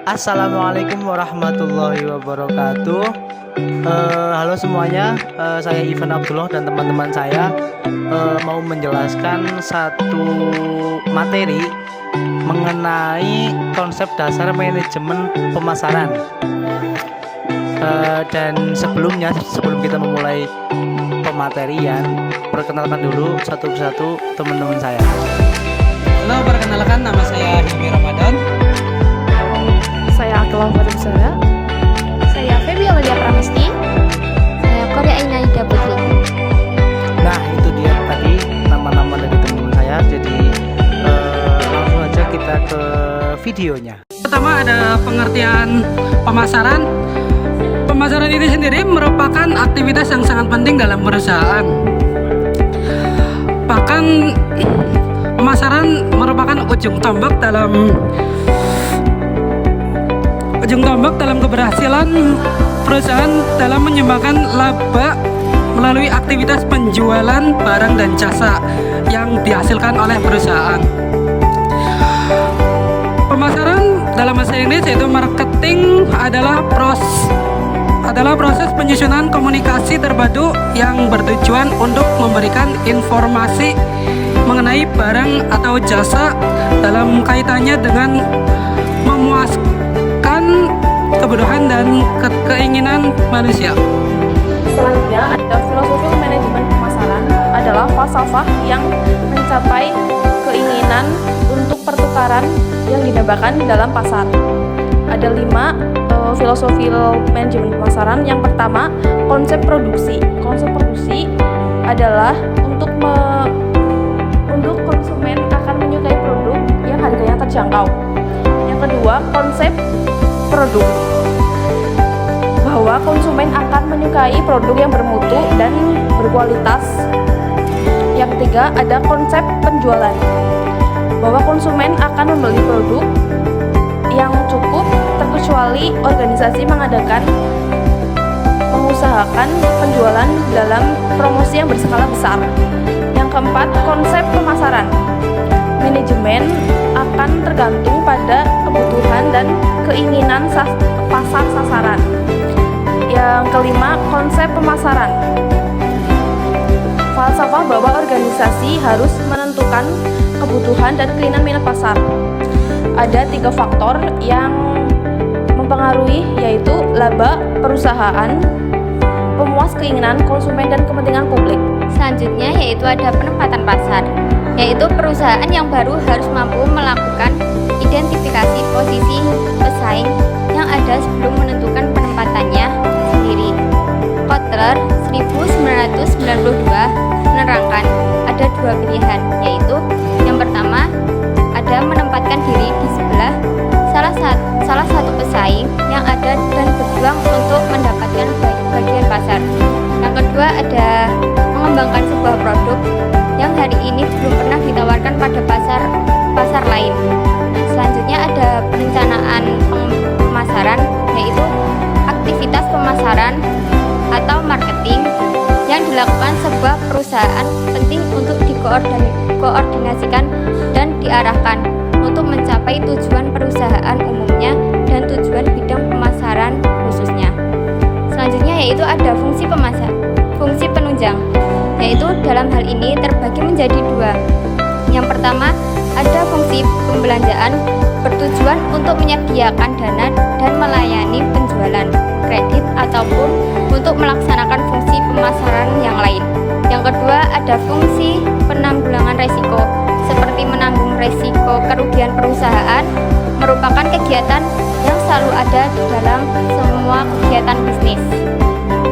Assalamualaikum warahmatullahi wabarakatuh. Halo semuanya, saya Ivan Abdullah dan teman-teman saya mau menjelaskan satu materi mengenai konsep dasar manajemen pemasaran. Dan sebelum kita memulai pematerian, perkenalkan dulu satu persatu teman-teman saya. Halo, perkenalkan nama saya Himi Ramadan. Saya Akila Fatimsara. Saya Feby Amalia Pramesti. Saya Korea Inaida Putri. Nah, itu dia tadi nama-nama dari teman-teman saya. Jadi langsung aja kita ke videonya. Pertama ada pengertian pemasaran. Pemasaran ini sendiri merupakan aktivitas yang sangat penting dalam perusahaan. Bahkan pemasaran merupakan ujung tombak dalam keberhasilan perusahaan dalam menyumbangkan laba melalui aktivitas penjualan barang dan jasa yang dihasilkan oleh perusahaan. Pemasaran dalam bahasa Inggris yaitu marketing adalah proses penyusunan komunikasi terpadu yang bertujuan untuk memberikan informasi mengenai barang atau jasa dalam kaitannya dengan memuaskan kebutuhan dan keinginan manusia. Selanjutnya ada filosofi manajemen pemasaran adalah falsafah yang mencapai keinginan untuk pertukaran yang didambakan dalam pasar. Ada 5 filosofi manajemen pemasaran. Yang pertama, konsep produksi. Konsep produksi adalah untuk konsumen akan menyukai produk yang harganya terjangkau. Yang kedua, konsep produk, bahwa konsumen akan menyukai produk yang bermutu dan berkualitas. Yang ketiga, ada konsep penjualan, bahwa konsumen akan membeli produk yang cukup terkecuali organisasi mengusahakan penjualan dalam promosi yang berskala besar. Yang keempat, konsep pemasaran. Manajemen akan tergantung pada kebutuhan dan keinginan pasar sasaran. Yang kelima, konsep pemasaran. Falsafah bahwa organisasi harus menentukan kebutuhan dan keinginan minat pasar. Ada 3 faktor yang mempengaruhi, yaitu laba perusahaan, pemuas keinginan konsumen, dan kepentingan publik. Selanjutnya yaitu ada penempatan pasar, yaitu perusahaan yang baru harus mampu melakukan identifikasi posisi pesaing yang ada sebelum menentukan penempatannya sendiri. Kotler 1992 menerangkan ada 2 pilihan, yaitu yang pertama ada menempatkan diri di sebelah salah satu pesaing yang ada dan berjuang untuk mendapatkan bagian pasar. Yang kedua ada mengembangkan sebuah produk yang hari ini belum pernah ditawarkan pada pasar lain. Selanjutnya ada perencanaan pemasaran, yaitu aktivitas pemasaran atau marketing yang dilakukan sebuah perusahaan penting untuk dikoordinasikan dan diarahkan untuk mencapai tujuan perusahaan umumnya dan tujuan bidang pemasaran khususnya. Selanjutnya yaitu ada fungsi penunjang, yaitu dalam hal ini terbagi menjadi 2. Yang pertama ada fungsi pembelanjaan, bertujuan untuk menyediakan dana dan melayani penjualan, kredit, ataupun untuk melaksanakan fungsi pemasaran yang lain. Yang kedua ada fungsi penanggulangan resiko, seperti menanggung resiko kerugian perusahaan, merupakan kegiatan yang selalu ada dalam semua kegiatan bisnis.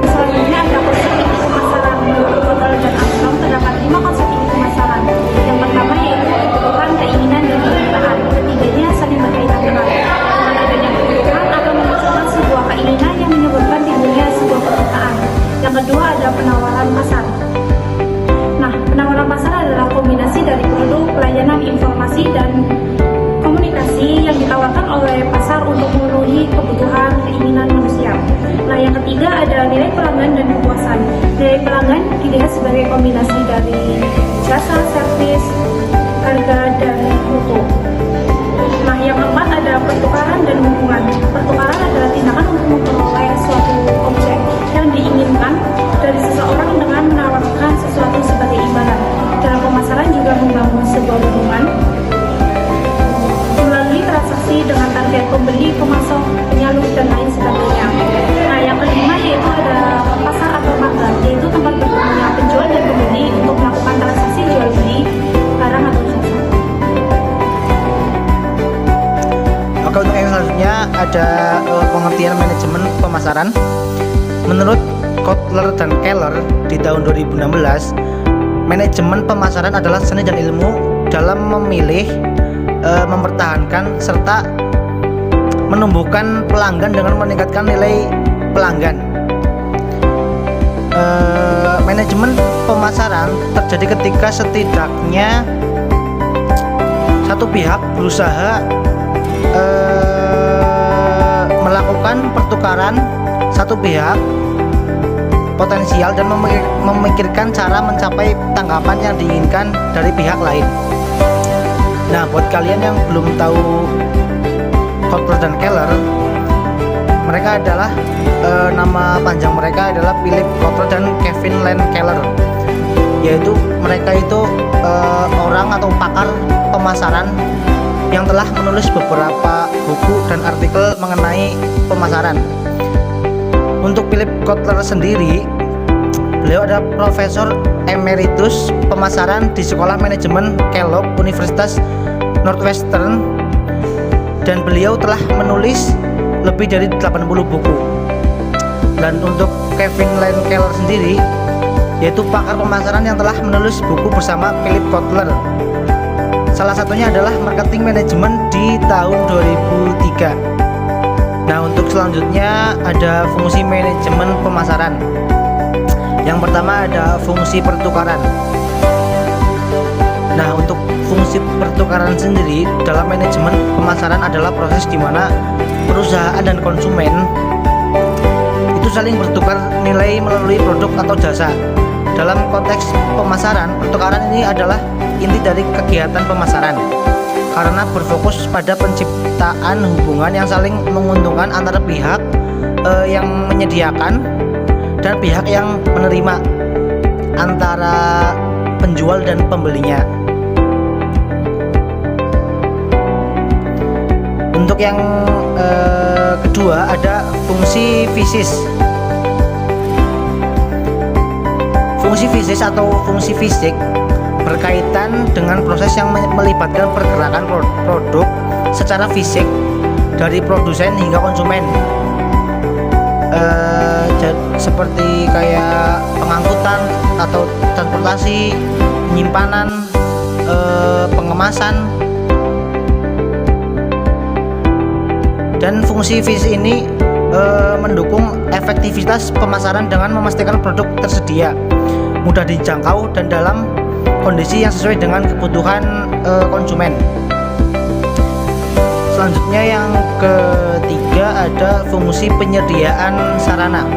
Selanjutnya ada konsep inti pemasaran. Menurut Kotler dan Armstrong terdapat 5 konsep inti pemasaran. Yang pertama yaitu kebutuhan, keinginan, dan permintaan. Ketiganya saling berkaitan erat. Dengan adanya kebutuhan akan memunculkan sebuah keinginan yang menyebabkan timbulnya sebuah permintaan. Yang kedua ada penawaran pasar. Nah, penawaran pasar adalah kombinasi dari produk, pelayanan, informasi, dan komunikasi yang ditawarkan oleh pasar untuk memenuhi kebutuhan keinginan manusia. Nah, yang ketiga ada nilai pelanggan dan kepuasan. Nilai pelanggan dilihat sebagai kombinasi dari jasa, servis, harga, dan mutu. Nah, yang keempat ada pertukaran dan hubungan. Pertukaran adalah tindakan untuk memperoleh suatu objek yang diinginkan dari seseorang dengan menawarkan sesuatu sebagai imbalan. Dalam pemasaran juga membangun sebuah hubungan melalui transaksi dengan target pembeli, pemasok, penyalur, dan lain sebagainya. Nah, yang kelima yaitu ada pasar atau market, yaitu tempat bertemunya penjual dan pembeli untuk melakukan transaksi jual beli barang atau jasa. Oke, untuk yang selanjutnya ada pengertian manajemen pemasaran. Menurut Kotler dan Keller di tahun 2016, manajemen pemasaran adalah seni dan ilmu dalam memilih, mempertahankan, serta menumbuhkan pelanggan dengan meningkatkan nilai pelanggan. Manajemen pemasaran terjadi ketika setidaknya satu pihak berusaha melakukan pertukaran satu pihak potensial dan memikirkan cara mencapai tanggapan yang diinginkan dari pihak lain. Nah, buat kalian yang belum tahu Kotler dan Keller, mereka adalah nama panjang mereka adalah Philip Kotler dan Kevin Lane Keller, yaitu mereka itu orang atau pakar pemasaran yang telah menulis beberapa buku dan artikel mengenai pemasaran. Untuk Philip Kotler sendiri, beliau adalah Profesor Emeritus Pemasaran di Sekolah Manajemen Kellogg Universitas Northwestern, dan beliau telah menulis lebih dari 80 buku. Dan untuk Kevin Lane Keller sendiri, yaitu pakar pemasaran yang telah menulis buku bersama Philip Kotler. Salah satunya adalah Marketing Management di tahun 2003. Nah, untuk selanjutnya ada fungsi manajemen pemasaran. Yang pertama ada fungsi pertukaran. Nah, untuk fungsi pertukaran sendiri dalam manajemen pemasaran adalah proses di mana perusahaan dan konsumen itu saling bertukar nilai melalui produk atau jasa. Dalam konteks pemasaran, pertukaran ini adalah inti dari kegiatan pemasaran karena berfokus pada penciptaan hubungan yang saling menguntungkan antara pihak yang menyediakan dan pihak yang menerima, antara penjual dan pembelinya. Untuk yang kedua ada fungsi fisis. Fungsi fisis atau fungsi fisik berkaitan dengan proses yang melibatkan pergerakan produk secara fisik dari produsen hingga konsumen, seperti kayak pengangkutan atau transportasi, penyimpanan, pengemasan. Dan fungsi fisik ini mendukung efektivitas pemasaran dengan memastikan produk tersedia, mudah dijangkau, dan dalam kondisi yang sesuai dengan kebutuhan konsumen. Selanjutnya yang ketiga ada fungsi penyediaan sarana.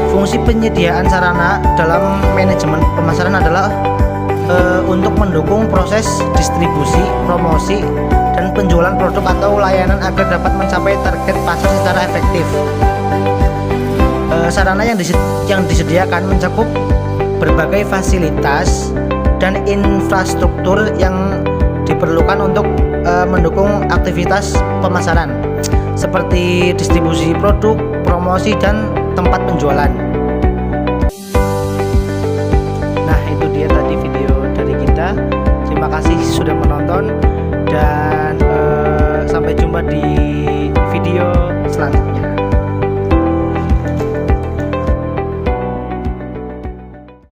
Fungsi penyediaan sarana dalam manajemen pemasaran adalah untuk mendukung proses distribusi, promosi, dan penjualan produk atau layanan agar dapat mencapai target pasar secara efektif. Sarana yang disediakan mencakup berbagai fasilitas dan infrastruktur yang diperlukan untuk mendukung aktivitas pemasaran seperti distribusi produk, promosi, dan tempat penjualan. Nah, itu dia tadi video dari kita. Terima kasih sudah menonton dan sampai jumpa di